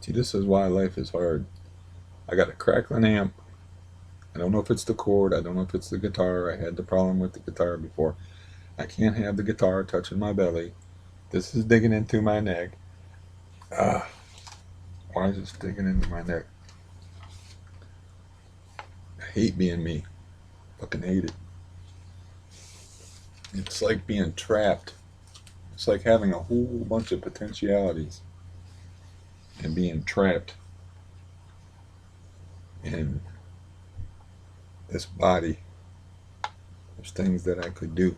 See, this is why life is hard. I got a crackling amp. I don't know if it's the cord. I don't know if it's the guitar. I had the problem with the guitar before. I can't have the guitar touching my belly. This is digging into my neck. Ah, why is this digging into my neck? I hate being me. Fucking hate it. It's like being trapped. It's like having a whole bunch of potentialities and being trapped in this body. There's things that I could do.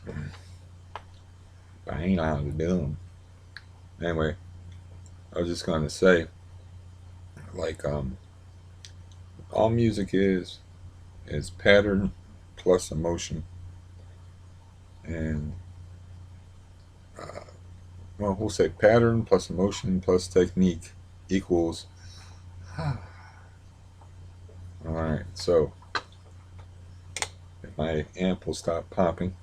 But I ain't allowed to do them. Anyway, I was just going to say, like, all music is pattern plus emotion. And, well, we'll say pattern plus emotion plus technique equals. Alright, so if my amp will stop popping.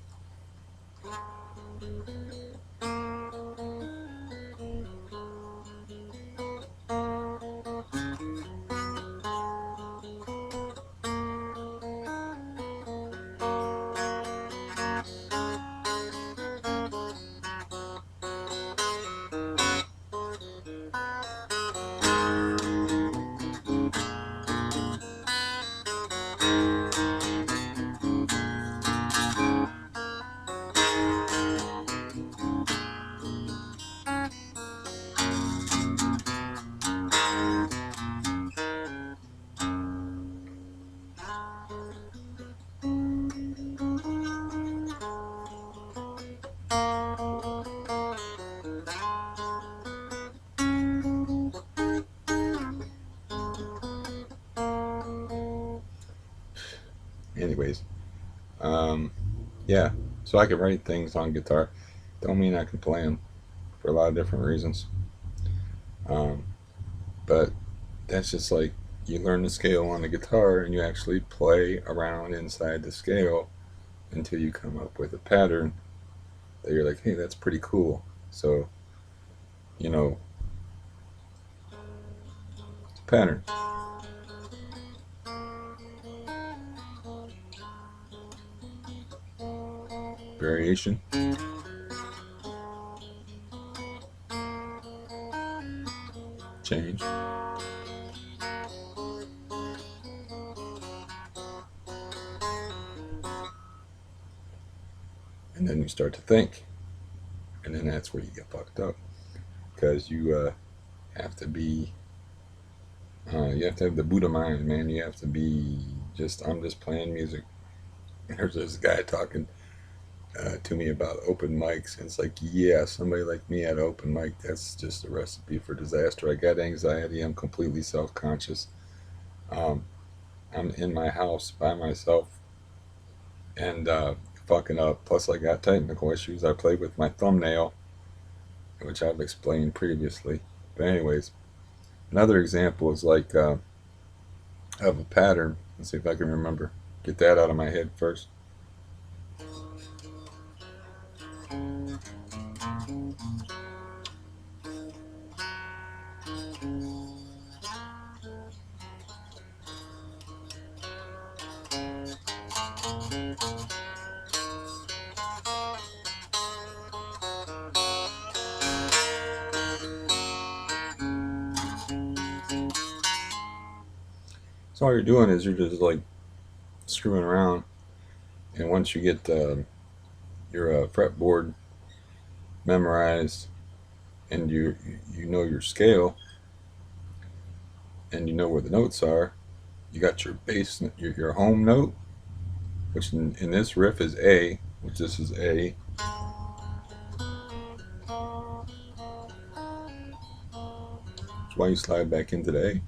Anyways, yeah, so I can write things on guitar. Don't mean I can play them for a lot of different reasons. Um, but that's just like you learn the scale on the guitar and you actually play around inside the scale until you come up with a pattern that you're like, hey, that's pretty cool. So, you know, it's a pattern. Variation, change, and then you start to think. And then that's where you get fucked up. Because have to be, you have to have the Buddha mind, man. You have to be just, I'm just playing music. There's this guy talking to me about open mics. And it's like, yeah, somebody like me at open mic, that's just a recipe for disaster. I got anxiety. I'm completely self-conscious. Um, I'm in my house by myself and fucking up. Plus, I got technical issues. I played with my thumbnail, which I've explained previously. But anyways, another example is like of a pattern. Let's see if I can remember. Get that out of my head first. So all you're doing is you're just like screwing around, and once you get your fretboard memorized and you know your scale and you know where the notes are, you got your bass, your home note, which in this riff is A, which this is A. That's why you slide back into the A.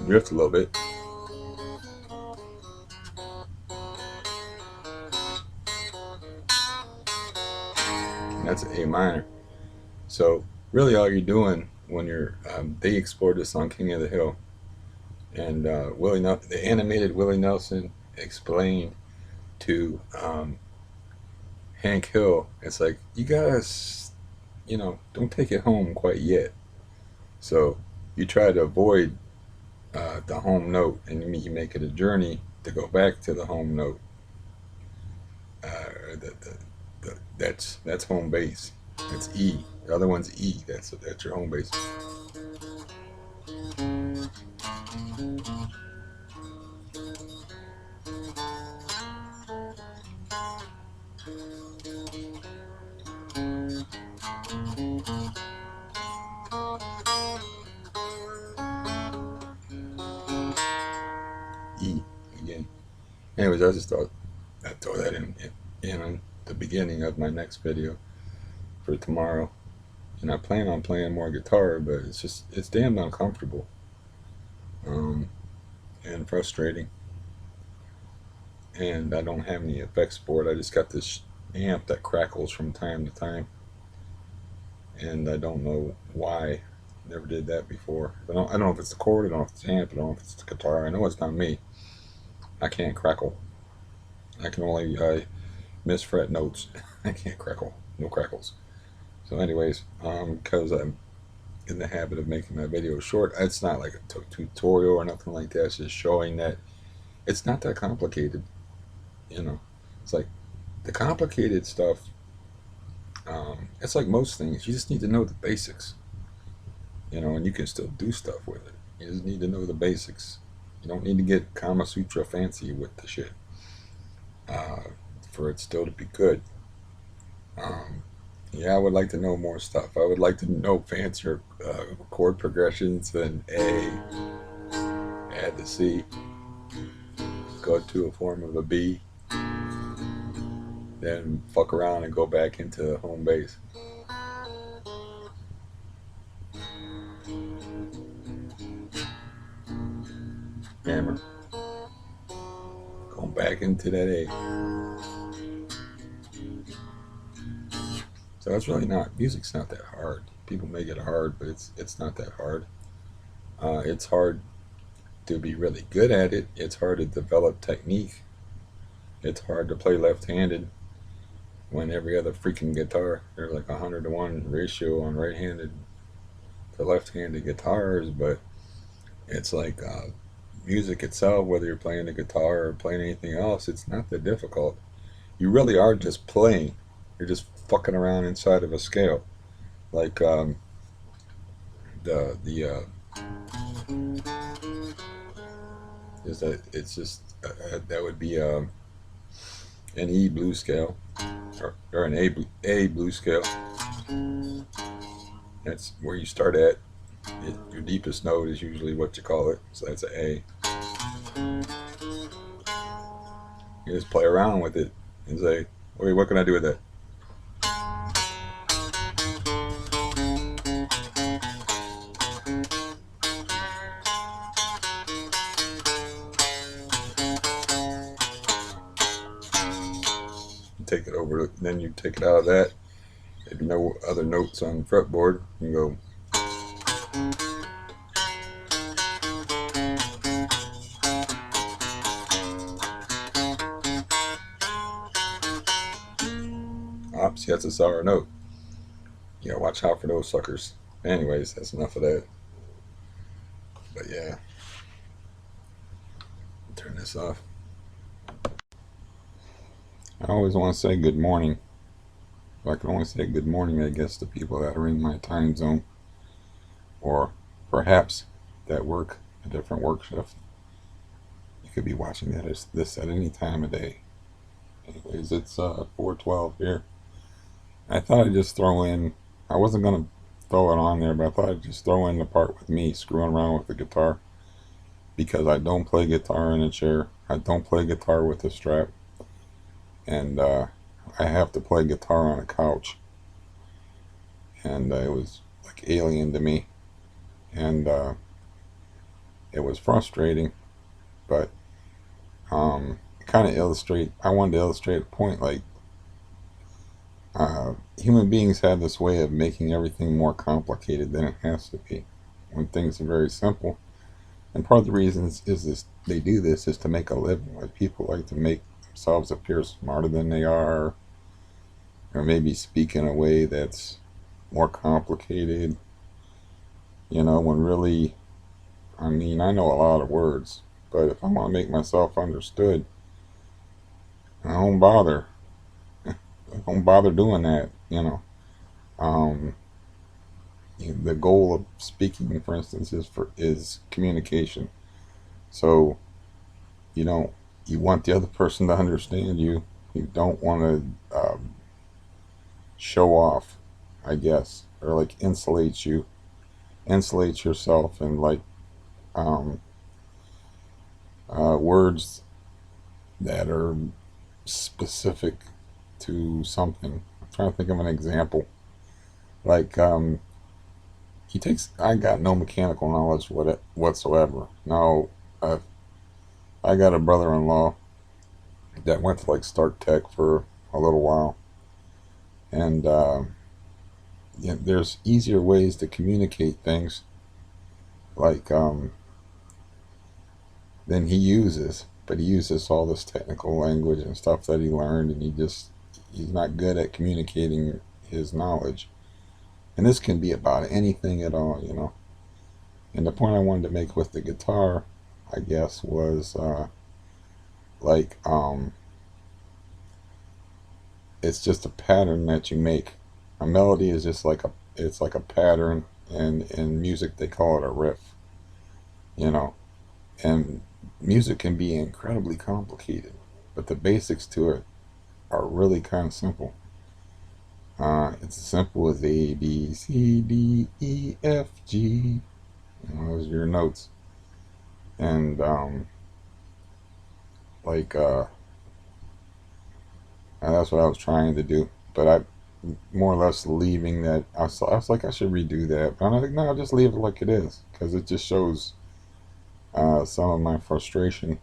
Drift a little bit. And that's an A minor. So really all you're doing when you're they explored this on King of the Hill, and the animated Willie Nelson explained to Hank Hill, it's like, you guys, don't take it home quite yet. So you try to avoid the home note, and you make it a journey to go back to the home note. That's home base. It's E. The other one's E. That's your home base. E again. Anyways, I just thought I'd throw that in the beginning of my next video for tomorrow. And I plan on playing more guitar, but it's damn uncomfortable, um, and frustrating. And I don't have any effects board. I just got this amp that crackles from time to time, and I don't know why. Never did that before. I don't know if it's the cord. I don't know if it's the amp. I don't know if it's the guitar. I know it's not me. I can't crackle. I can only misfret notes. I can't crackle. No crackles. So, anyways, because I'm in the habit of making my videos short, it's not like a tutorial or nothing like that. It's just showing that it's not that complicated. It's like the complicated stuff. It's like most things. You just need to know the basics. And you can still do stuff with it. You just need to know the basics. You don't need to get Kama Sutra fancy with the shit uh, for it still to be good. Um, yeah, I would like to know more stuff. I would like to know fancier chord progressions than A, add the C, go to a form of a B, then fuck around and go back into home base. Hammer. Going back into that A. So it's really not, music's not that hard. People make it hard, but it's not that hard. It's hard to be really good at it. It's hard to develop technique. It's hard to play left-handed when every other freaking guitar, there's like 100-to-1 ratio on right-handed to left-handed guitars, but it's like music itself, whether you're playing the guitar or playing anything else, it's not that difficult. You really are just playing. You're just fucking around inside of a scale. Like the is that it's just that would be an E blues scale, or an A blues scale. That's where you start at. Your deepest note is usually what you call it, so that's an A. You just play around with it and say, okay, what can I do with that? You take it over, then you take it out of that. If you know other notes on the fretboard, you go. See, that's a sour note. You gotta watch out for those suckers. Anyways, that's enough of that. But yeah, turn this off. I always want to say good morning. I can only say good morning, I guess, to people that are in my time zone, or perhaps that work a different work shift. You could be watching this at any time of day. Anyways, it's 4:12 here. I thought I'd just throw in. I wasn't gonna throw it on there, but I thought I'd just throw in the part with me screwing around with the guitar, because I don't play guitar in a chair. I don't play guitar with a strap, and I have to play guitar on a couch, and it was like alien to me, and it was frustrating, but kind of I wanted to illustrate a point, like human beings have this way of making everything more complicated than it has to be when things are very simple. And part of the reason is this they do this is to make a living. Like people like to make themselves appear smarter than they are, or maybe speak in a way that's more complicated. When really, I mean, I know a lot of words, but if I want to make myself understood, I don't bother. I don't bother doing that. Um, the goal of speaking, for instance, is communication. So you don't you want the other person to understand you. You don't want to show off, I guess, or like insulate yourself, and like um, words that are specific to something. I'm trying to think of an example. Like I got no mechanical knowledge whatsoever. Now, uh, I got a brother-in-law that went to like Start Tech for a little while, and yeah, there's easier ways to communicate things like than he uses, but he uses all this technical language and stuff that he learned, and he's not good at communicating his knowledge. And this can be about anything at all. And the point I wanted to make with the guitar, I guess, was like it's just a pattern that you make. A melody is just like a pattern, and in music they call it a riff. You know, and music can be incredibly complicated, but the basics to it are really kind of simple. It's as simple as A, B, C, D, E, F, G. Those are your notes. And like that's what I was trying to do. But I more or less leaving that. I was like, I should redo that. But I'm like, no, I'll just leave it like it is. Because it just shows some of my frustration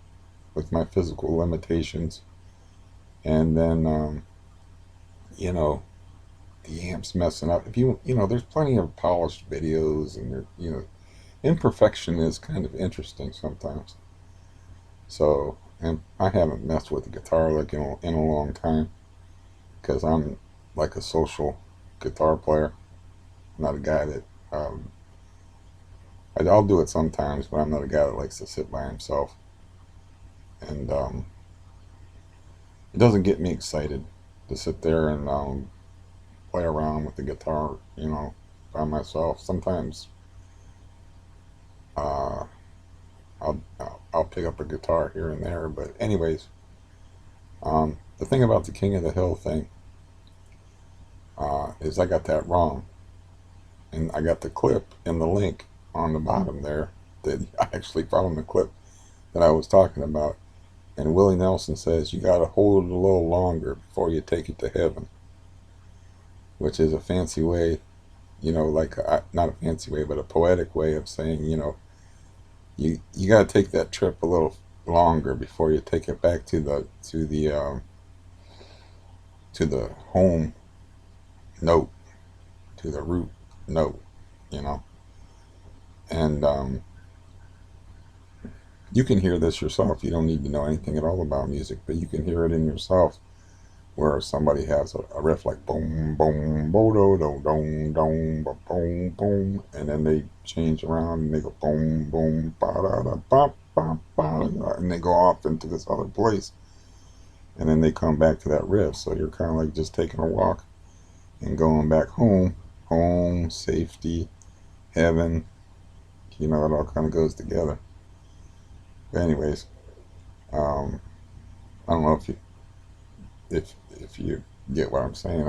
with my physical limitations. And then, you know, the amp's messing up. If there's plenty of polished videos, and imperfection is kind of interesting sometimes. So, and I haven't messed with the guitar like in a long time, because I'm like a social guitar player. I'm not a guy that I'll do it sometimes, but I'm not a guy that likes to sit by himself, and it doesn't get me excited to sit there and play around with the guitar, by myself. Sometimes uh, I'll pick up a guitar here and there, but anyways, the thing about the King of the Hill thing is I got that wrong, and I got the clip and the link on the bottom there that I actually found the clip that I was talking about. And Willie Nelson says you got to hold it a little longer before you take it to heaven, which is a fancy way, like not a fancy way, but a poetic way of saying, you got to take that trip a little longer before you take it back to the home note, to the root note, you know. And you can hear this yourself. You don't need to know anything at all about music, but you can hear it in yourself, where somebody has a riff like boom, boom, bo do do dong dong ba boom boom, and then they change around and they go boom boom ba da da ba ba ba, and they go off into this other place, and then they come back to that riff. So you're kind of like just taking a walk and going back home, safety, heaven. It all kind of goes together. But anyways, um, I don't know if you get what I'm saying.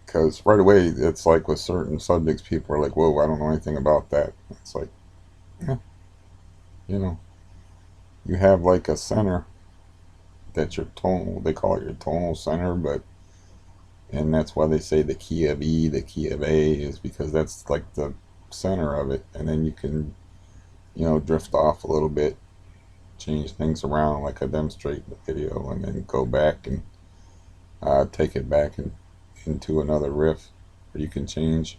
Because right away it's like with certain subjects, people are like, "Whoa, I don't know anything about that." It's like, yeah, you know, you have like a center that's your tonal. They call it your tonal center, and that's why they say the key of E, the key of A, is because that's like the center of it, and then you can, drift off a little bit, change things around like I demonstrate in the video, and then go back and take it back into another riff, or you can change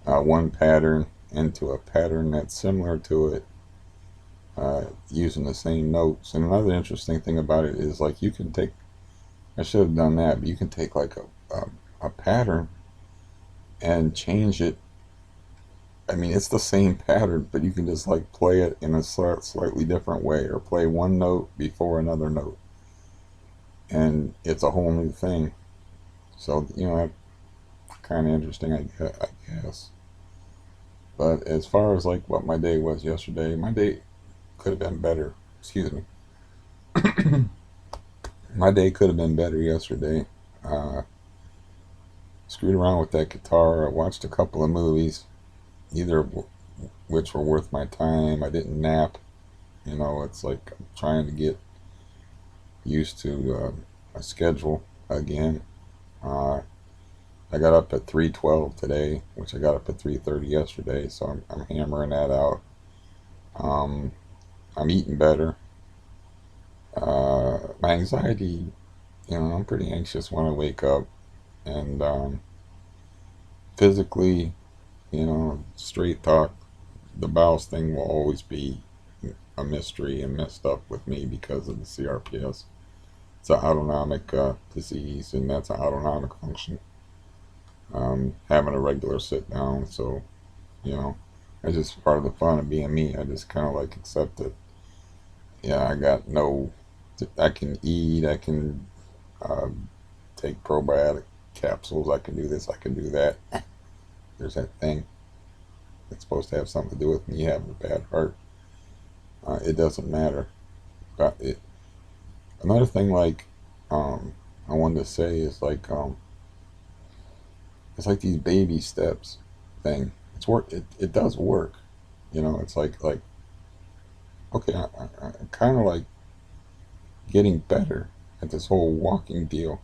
one pattern into a pattern that's similar to it, using the same notes. And another interesting thing about it is, like, you can take, I should have done that, but you can take like a pattern and change it. I mean, it's the same pattern, but you can just like play it in a slightly different way, or play one note before another note, and it's a whole new thing. So, that's kind of interesting, I guess. But as far as like what my day was yesterday, my day could have been better. Excuse me. My day could have been better yesterday. Uh, Screwed around with that guitar. I watched a couple of movies, neither of which were worth my time. I didn't nap. It's like I'm trying to get used to a schedule again. Uh, I got up at 3:12 today, which I got up at 3:30 yesterday, so I'm hammering that out. Um, I'm eating better. My anxiety, I'm pretty anxious when I wake up, and physically, straight talk, the bowels thing will always be a mystery and messed up with me because of the CRPS. It's an autonomic disease, and that's an autonomic function. Having a regular sit down, so you know, it's just part of the fun of being me. I just kind of like accept it. Yeah, I got no. I can eat. I can uh, take probiotic capsules. I can do this. I can do that. There's that thing. It's supposed to have something to do with me having a bad heart. It doesn't matter. But another thing, like, I wanted to say is like, it's like these baby steps thing. It's work. It does work. It's like okay, I kind of like getting better at this whole walking deal.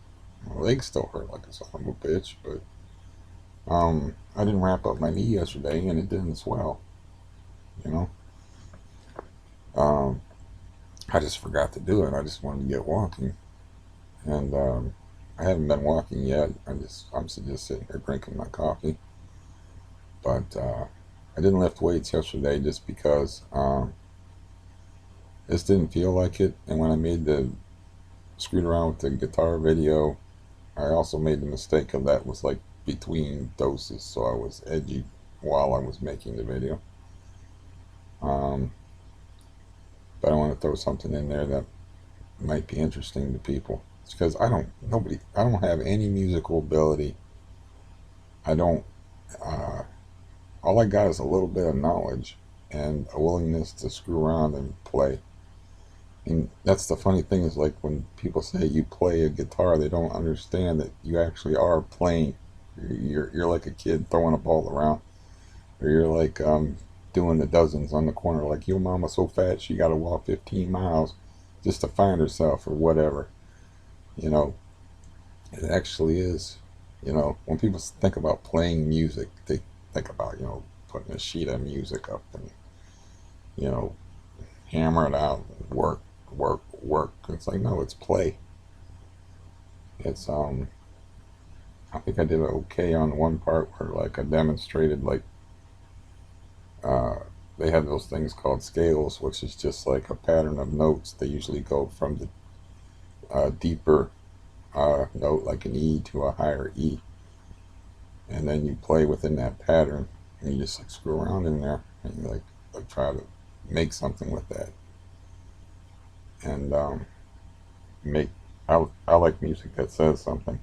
My legs still hurt like a son of a bitch, but I didn't wrap up my knee yesterday, and it didn't swell. You know, um, I just forgot to do it. I just wanted to get walking, and I haven't been walking yet. I'm just sitting here drinking my coffee, but I didn't lift weights yesterday just because this didn't feel like it. And when I made the screwed around with the guitar video, I also made the mistake of that was like between doses, so I was edgy while I was making the video. Um, but I want to throw something in there that might be interesting to people. It's because I don't have any musical ability. I don't, uh, all I got is a little bit of knowledge and a willingness to screw around and play. And that's the funny thing, is like when people say you play a guitar, they don't understand that you actually are playing. You're like a kid throwing a ball around, or you're like doing the dozens on the corner. Like, your mama's so fat she got to walk 15 miles just to find herself, or whatever. You know, it actually is. When people think about playing music, they think about putting a sheet of music up and you know hammer it out, work, work, work. It's like, no, it's play. It's I think I did okay on one part where like I demonstrated like uh they have those things called scales, which is just like a pattern of notes. They usually go from the deeper note, like an E, to a higher E, and then you play within that pattern, and you just like screw around in there, and you like try to make something with that. And make I like music that says something,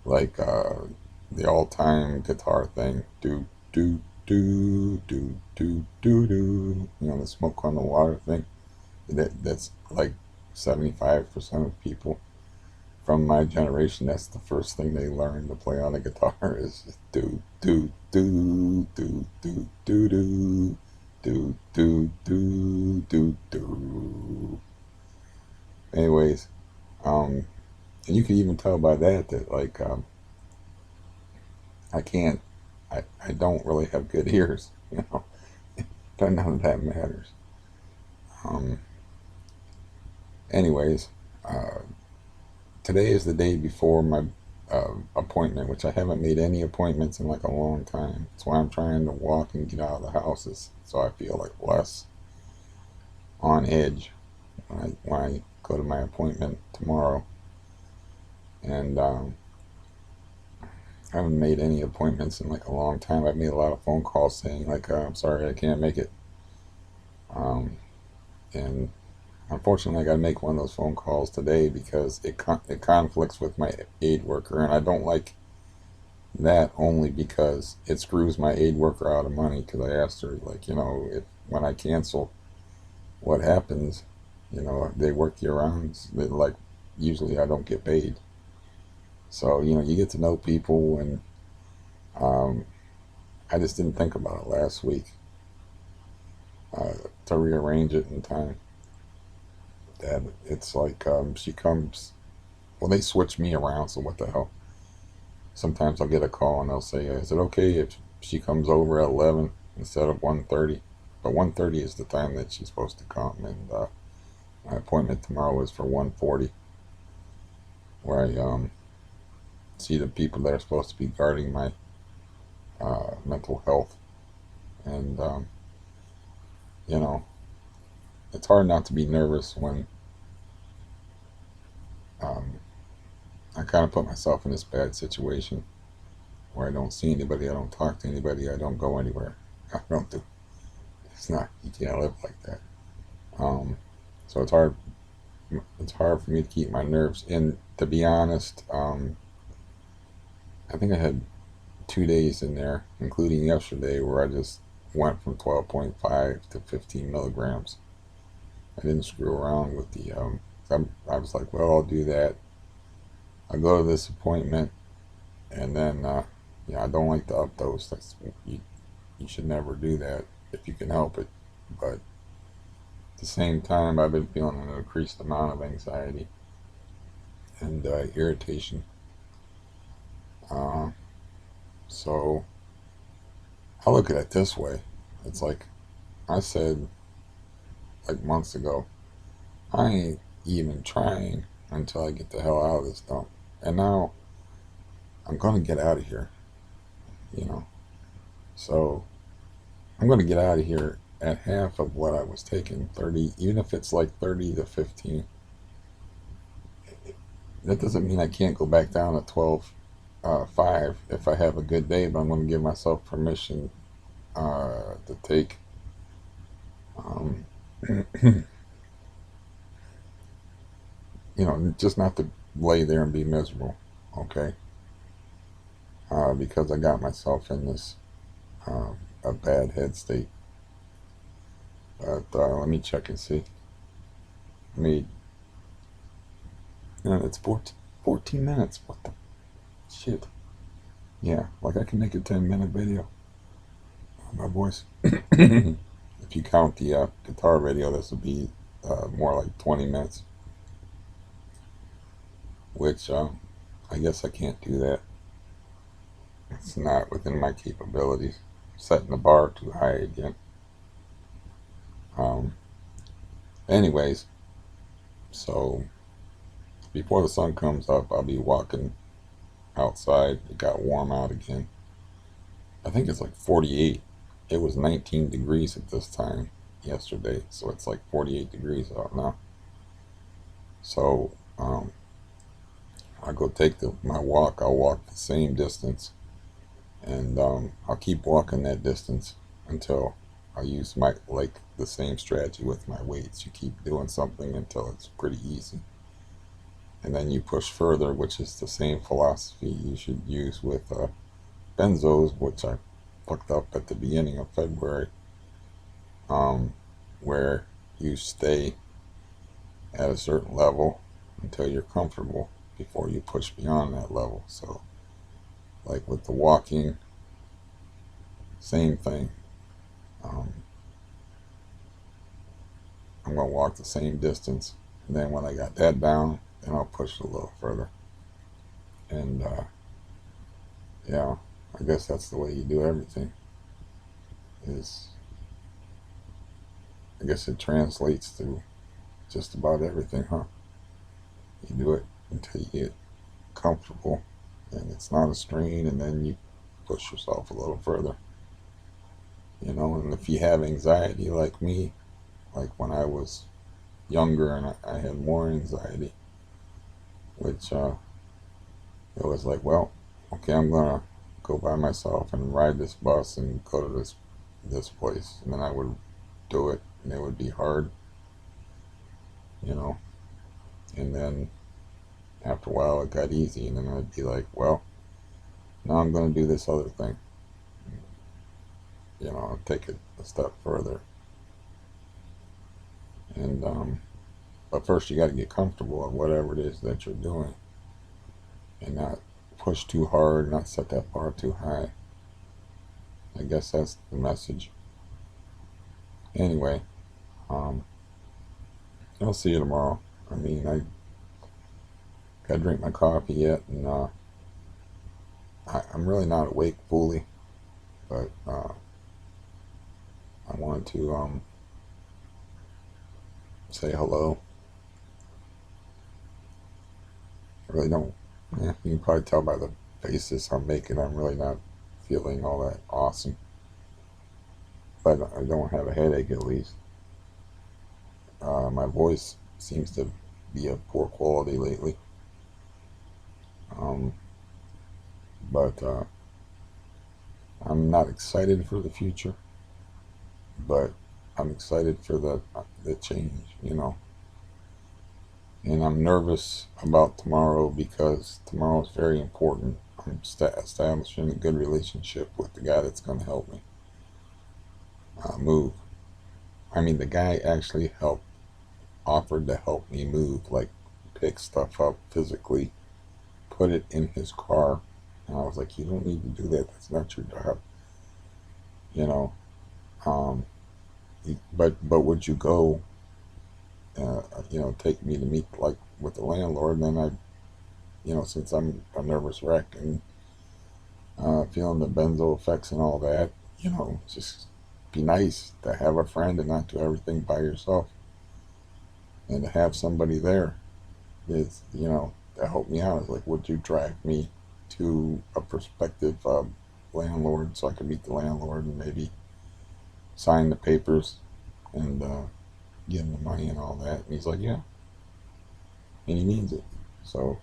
like the all-time guitar thing, do do do do do do do, the smoke on the water thing. That's like 75% of people from my generation, that's the first thing they learn to play on a guitar, is do do do do do do do do do do do do. Anyways, um, and you can even tell by that like I can't, I don't really have good ears, but none of that matters. Um, anyways, uh, today is the day before my appointment, which I haven't made any appointments in like a long time. That's why I'm trying to walk and get out of the houses so I feel like less on edge when I go to my appointment tomorrow. And I haven't made any appointments in like a long time. I've made a lot of phone calls saying like, I'm sorry, I can't make it. Um, and unfortunately, I got to make one of those phone calls today because it conflicts with my aid worker, and I don't like that only because it screws my aid worker out of money. Because I asked her, like, if when I cancel, what happens? They work year round. Like, usually I don't get paid. So you get to know people, and um, I just didn't think about it last week uh, to rearrange it in time. That it's like she comes. Well, they switch me around, so what the hell? Sometimes I'll get a call and they'll say, "Is it okay if she comes over at 11 instead of 1:30?" But 1:30 is the time that she's supposed to come, and my appointment tomorrow is for 1:40, where I see the people that are supposed to be guarding my mental health, and you know, it's hard not to be nervous when um, I kind of put myself in this bad situation where I don't see anybody, I don't talk to anybody, I don't go anywhere. I don't do. It's not. You can't live like that. Um, so it's hard. It's hard for me to keep my nerves. And to be honest, I think I had 2 days in there, including yesterday, where I just went from 12.5 to 15 milligrams. I didn't screw around with the. I was like, well, I'll do that. I go to this appointment, and then, yeah, I don't like to updose. You should never do that if you can help it. But at the same time, I've been feeling an increased amount of anxiety and irritation. Uh, so I look at it this way. It's like I said like months ago, I ain't even trying until I get the hell out of this dump. And now I'm going to get out of here, you know. So I'm going to get out of here at half of what I was taking, 30, even if it's like 30 to 15. That doesn't mean I can't go back down to 12, 5 if I have a good day, but I'm going to give myself permission to take um, just not to lay there and be miserable, okay? Because I got myself in this a bad head state. But let me check and see. I mean, it's 14 minutes. What the shit? Yeah, like I can make a 10-minute video on my voice. If you count the guitar video, this would be more like 20 minutes, which I guess I can't do that. It's not within my capabilities. Setting the bar too high again. Um, anyways, so before the sun comes up, I'll be walking outside. It got warm out again. I think it's like 48. It was 19 degrees at this time yesterday, so it's like 48 degrees out now. So I go take my walk. I'll walk the same distance, and I'll keep walking that distance until I use my like the same strategy with my weights. You keep doing something until it's pretty easy, and then you push further, which is the same philosophy you should use with benzos, which I fucked up at the beginning of February, um, where you stay at a certain level until you're comfortable before you push beyond that level. So, like with the walking, same thing. Um, I'm gonna walk the same distance, and then when I got that down, then I'll push a little further. And yeah, I guess that's the way you do everything. Is I guess it translates to just about everything, huh? You do it until you get comfortable and it's not a strain, and then you push yourself a little further. And if you have anxiety like me, like when I was younger and I had more anxiety, which it was like, well, okay, I'm gonna go by myself and ride this bus and go to this place, and then I would do it, and it would be hard, you know, and then after a while it got easy, and then I'd be like, well, now I'm gonna do this other thing, I'll take it a step further, and but first you got to get comfortable at whatever it is that you're doing, and not push too hard, not set that bar too high. I guess that's the message. Anyway, um, I'll see you tomorrow. I mean, I gotta drink my coffee yet, and I'm really not awake fully, but I wanted to say hello. I really don't. Yeah, you can probably tell by the faces I'm making, I'm really not feeling all that awesome. But I don't have a headache at least. My voice seems to be of poor quality lately. Um, but I'm not excited for the future, but I'm excited for the change. And I'm nervous about tomorrow because tomorrow is very important. I'm establishing a good relationship with the guy that's going to help me move. I mean, the guy actually offered to help me move, like pick stuff up physically, put it in his car. And I was like, you don't need to do that. That's not your job. You know, um, but would you go, take me to meet like with the landlord? And then since I'm a nervous wreck and feeling the benzo effects and all that, just be nice to have a friend and not do everything by yourself, and to have somebody there is, to help me out. Is like, would you drive me to a prospective landlord so I could meet the landlord and maybe sign the papers and give him the money and all that? And he's like, yeah, and he means it. So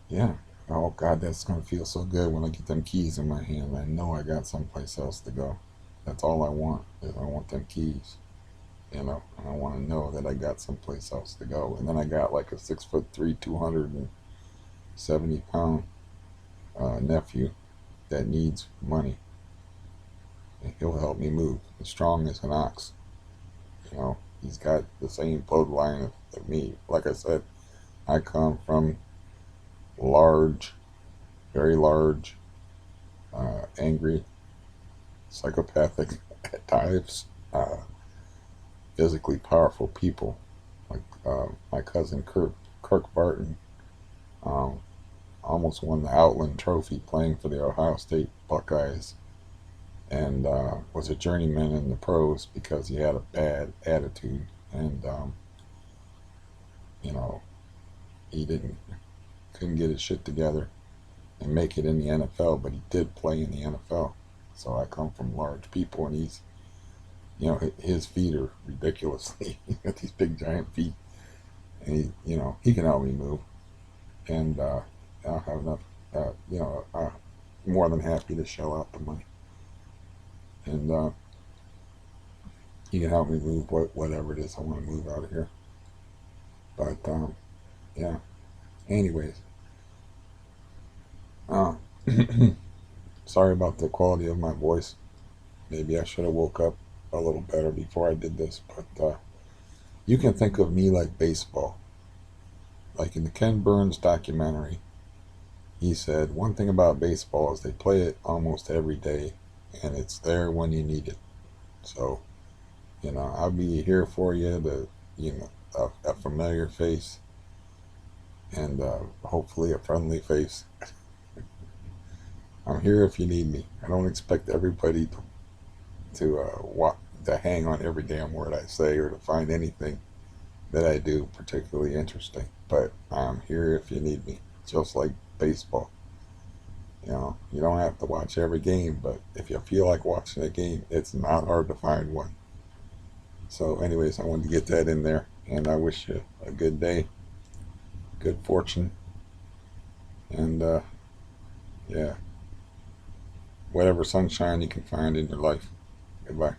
yeah. Oh God, that's gonna feel so good when I get them keys in my hand. I know I got someplace else to go. That's all I want. Is I want them keys. And I want to know that I got someplace else to go. And then I got like a 6'3", 270-pound nephew that needs money, and he'll help me move. As strong as an ox. He's got the same bloodline of me. Like I said, I come from large, very large, angry, psychopathic at times, physically powerful people. Like my cousin Kirk Barton, um, almost won the Outland Trophy playing for the Ohio State Buckeyes, and was a journeyman in the pros because he had a bad attitude, and you know he couldn't get his shit together and make it in the NFL, but he did play in the NFL. So I come from large people, and his feet are ridiculously, he got these big giant feet, and he can help me move, and I'll have enough, more than happy to shell out the money, and he can help me move whatever it is I want to move out of here. But yeah. Anyways, uh, sorry about the quality of my voice. Maybe I should have woke up a little better before I did this, but you can think of me like baseball. Like in the Ken Burns documentary, he said one thing about baseball is they play it almost every day, and it's there when you need it. So, I'll be here for you, a familiar face, and hopefully a friendly face. I'm here if you need me. I don't expect everybody to hang on every damn word I say or to find anything that I do particularly interesting. But I'm here if you need me, just like baseball. You don't have to watch every game, but if you feel like watching a game, it's not hard to find one. So, anyways, I wanted to get that in there, and I wish you a good day, good fortune, and yeah, whatever sunshine you can find in your life. Goodbye.